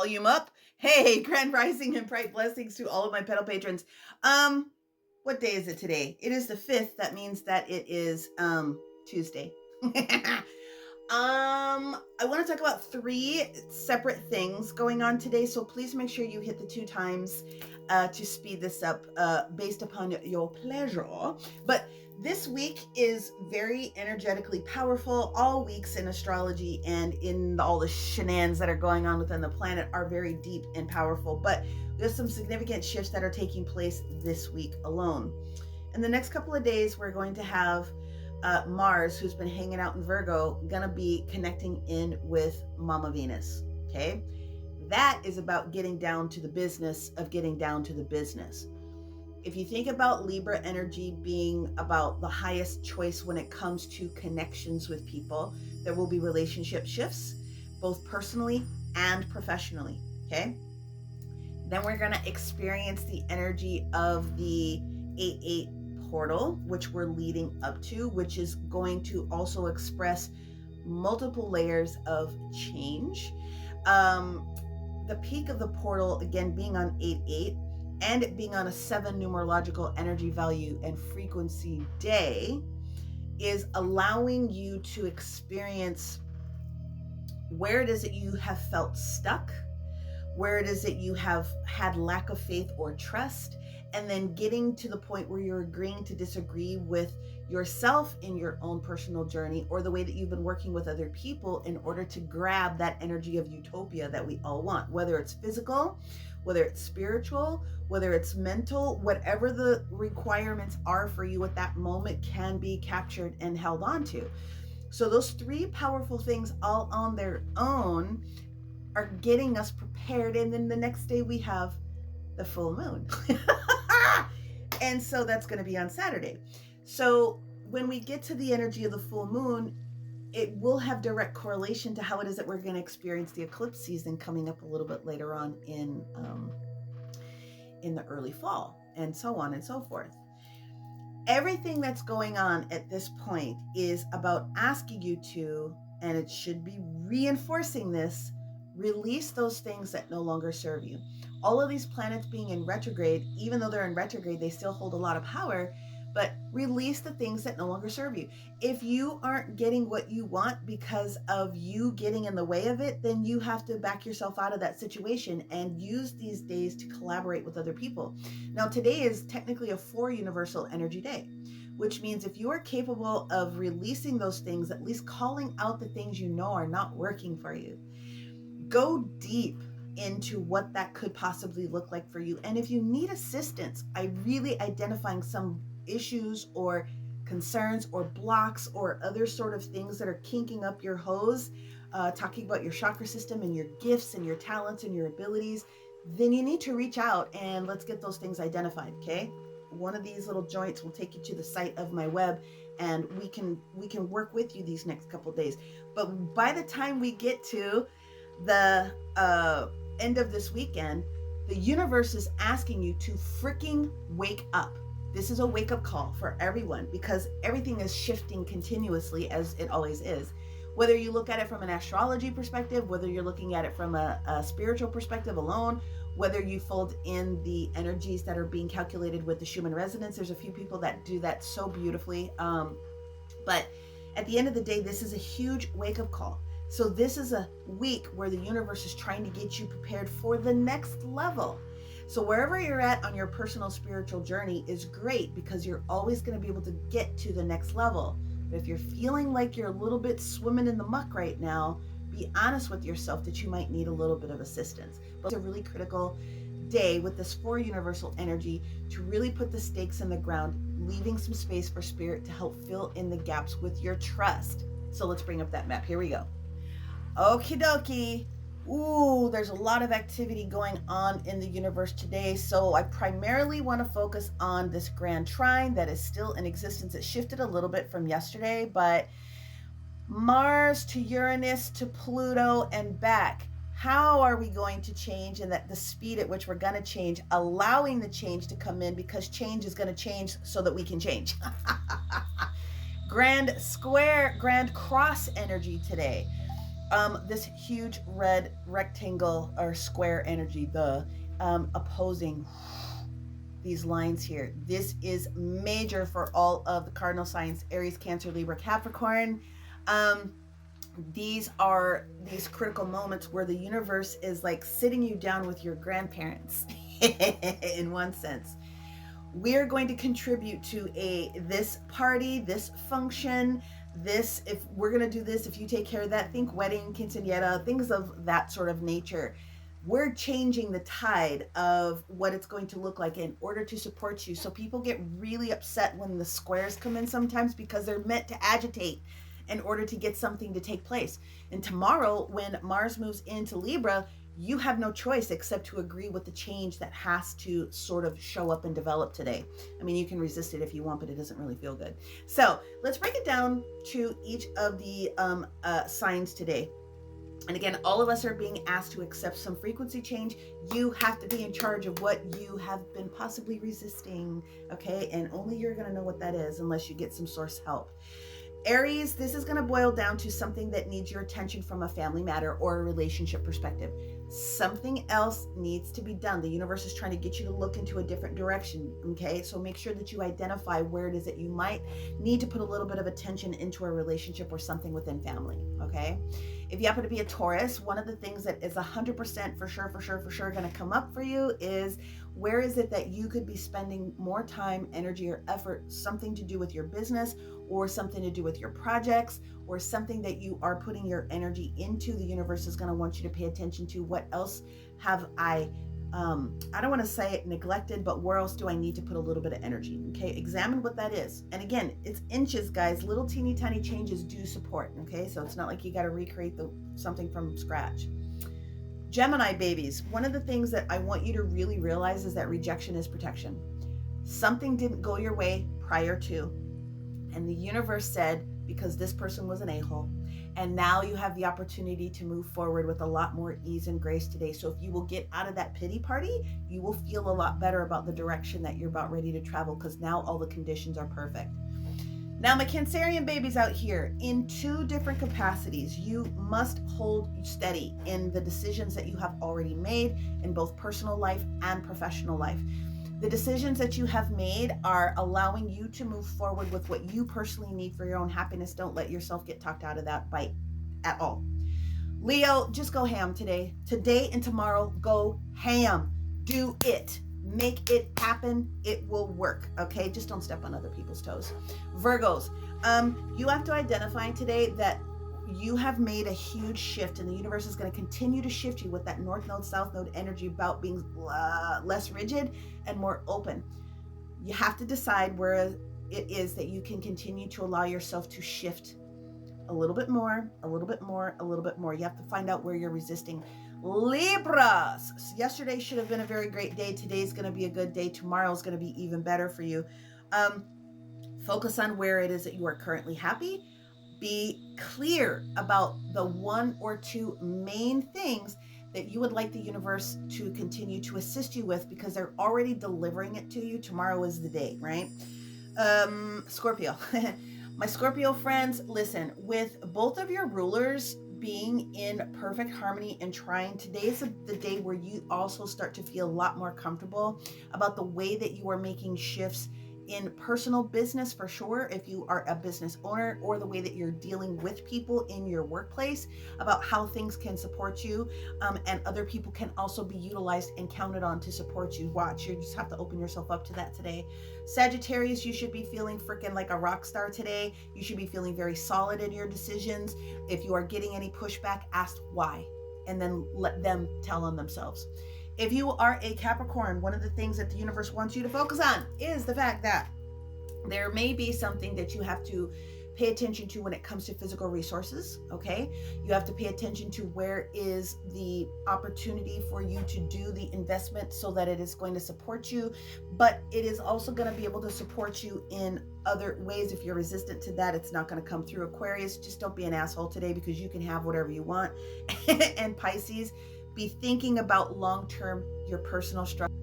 volume up. Hey, grand rising and bright blessings to all of my pedal patrons. What day is it today? It is the 5th. That means that it is Tuesday. I want to talk about 3 separate things going on today, so please make sure you hit the 2 times to speed this up based upon your pleasure. But this week is very energetically powerful. All weeks in astrology and in all the shenanigans that are going on within the planet are very deep and powerful, but there's some significant shifts that are taking place this week alone. In the next couple of days, we're going to have Mars, who's been hanging out in Virgo, gonna be connecting in with Mama Venus. Okay, that is about getting down to the business of getting down to the business. If you think about Libra energy being about the highest choice when it comes to connections with people, there will be relationship shifts, both personally and professionally. Okay, then we're gonna experience the energy of the 8-8 portal, which we're leading up to, which is going to also express multiple layers of change. The peak of the portal, again, being on 8-8 and it being on a 7 numerological energy value and frequency day, is allowing you to experience where it is that you have felt stuck, where it is that you have had lack of faith or trust, and then getting to the point where you're agreeing to disagree with yourself in your own personal journey, or the way that you've been working with other people in order to grab that energy of utopia that we all want, whether it's physical, whether it's spiritual, whether it's mental, whatever the requirements are for you at that moment can be captured and held on to. So those 3 powerful things all on their own are getting us prepared. And then the next day we have the full moon. And so that's going to be on Saturday. So when we get to the energy of the full moon, it will have direct correlation to how it is that we're going to experience the eclipse season coming up a little bit later on in the early fall, and so on and so forth. Everything that's going on at this point is about asking you to, and it should be reinforcing this, release those things that no longer serve you. All of these planets being in retrograde, even though they're in retrograde, they still hold a lot of power, but release the things that no longer serve you. If you aren't getting what you want because of you getting in the way of it, then you have to back yourself out of that situation and use these days to collaborate with other people. Now, today is technically a 4 universal energy day, which means if you are capable of releasing those things, at least calling out the things you know are not working for you, go deep into what that could possibly look like for you. And if you need assistance, I really identifying some issues or concerns or blocks or other sort of things that are kinking up your hose, talking about your chakra system and your gifts and your talents and your abilities, then you need to reach out and let's get those things identified. Okay, one of these little joints will take you to the site of my web, and we can work with you these next couple days. But by the time we get to the end of this weekend, the universe is asking you to freaking wake up. This is a wake-up call for everyone, because everything is shifting continuously, as it always is. Whether you look at it from an astrology perspective, whether you're looking at it from a spiritual perspective alone, whether you fold in the energies that are being calculated with the Schumann resonance. There's a few people that do that so beautifully. But at the end of the day, this is a huge wake-up call. So this is a week where the universe is trying to get you prepared for the next level. So wherever you're at on your personal spiritual journey is great, because you're always going to be able to get to the next level. But if you're feeling like you're a little bit swimming in the muck right now, be honest with yourself that you might need a little bit of assistance. But it's a really critical day with this 4 universal energy to really put the stakes in the ground, leaving some space for spirit to help fill in the gaps with your trust. So let's bring up that map. Here we go. Okie dokie. Ooh, there's a lot of activity going on in the universe today. So I primarily want to focus on this grand trine that is still in existence. It shifted a little bit from yesterday, but Mars to Uranus to Pluto and back. How are we going to change, and that the speed at which we're going to change, allowing the change to come in, because change is going to change so that we can change. Grand square, grand cross energy today. This huge red rectangle or square energy, the opposing these lines here. This is major for all of the cardinal signs: Aries, Cancer, Libra, Capricorn. Um, these are these critical moments where the universe is like sitting you down with your grandparents in one sense. We're going to contribute to this party, this function, this, if we're going to do this, if you take care of that, think wedding, quinceañera, things of that sort of nature. We're changing the tide of what it's going to look like in order to support you. So people get really upset when the squares come in sometimes because they're meant to agitate in order to get something to take place. And tomorrow, when Mars moves into Libra, you have no choice except to agree with the change that has to sort of show up and develop today. I mean, you can resist it if you want, but it doesn't really feel good. So let's break it down to each of the signs today. And again, all of us are being asked to accept some frequency change. You have to be in charge of what you have been possibly resisting, okay? And only you're going to know what that is unless you get some source help. Aries, this is going to boil down to something that needs your attention from a family matter or a relationship perspective. Something else needs to be done. The universe is trying to get you to look into a different direction, okay? So make sure that you identify where it is that you might need to put a little bit of attention into a relationship or something within family, okay? If you happen to be a Taurus, one of the things that is 100% for sure going to come up for you is where is it that you could be spending more time, energy, or effort, something to do with your business or something to do with your projects or something that you are putting your energy into. The universe is going to want you to pay attention to what else have I don't want to say it neglected, but where else do I need to put a little bit of energy? Okay, examine what that is. And again, it's inches, guys. Little teeny tiny changes do support. Okay, so it's not like you got to recreate something from scratch. Gemini babies, one of the things that I want you to really realize is that rejection is protection. Something didn't go your way prior to, and the universe said, because this person was an a-hole, and now you have the opportunity to move forward with a lot more ease and grace today. So if you will get out of that pity party, you will feel a lot better about the direction that you're about ready to travel, because now all the conditions are perfect. Now, my Cancerian babies out here, in two different capacities, you must hold steady in the decisions that you have already made in both personal life and professional life. The decisions that you have made are allowing you to move forward with what you personally need for your own happiness. Don't let yourself get talked out of that bite at all. Leo, just go ham today. Today and tomorrow, go ham. Do it. Make it happen. It will work, okay? Just don't step on other people's toes. Virgos, you have to identify today that you have made a huge shift, and the universe is going to continue to shift you with that North Node, South Node energy about being less rigid and more open. You have to decide where it is that you can continue to allow yourself to shift a little bit more, a little bit more, a little bit more. You have to find out where you're resisting. Libras, yesterday should have been a very great day. Today's going to be a good day. Tomorrow is going to be even better for you. Focus on where it is that you are currently happy. Be clear about the one or two main things that you would like the universe to continue to assist you with, because they're already delivering it to you. Tomorrow is the day, right? Scorpio. My Scorpio friends, listen, with both of your rulers being in perfect harmony and trine, today is the day where you also start to feel a lot more comfortable about the way that you are making shifts in personal business, for sure, if you are a business owner, or the way that you're dealing with people in your workplace, about how things can support you, and other people can also be utilized and counted on to support you. Watch, you just have to open yourself up to that today. Sagittarius, you should be feeling freaking like a rock star today. You should be feeling very solid in your decisions. If you are getting any pushback, ask why, and then let them tell on themselves. If you are a Capricorn, one of the things that the universe wants you to focus on is the fact that there may be something that you have to pay attention to when it comes to physical resources, okay? You have to pay attention to where is the opportunity for you to do the investment so that it is going to support you, but it is also going to be able to support you in other ways. If you're resistant to that, it's not going to come through. Aquarius, just don't be an asshole today, because you can have whatever you want. And Pisces, be thinking about long-term, your personal structure.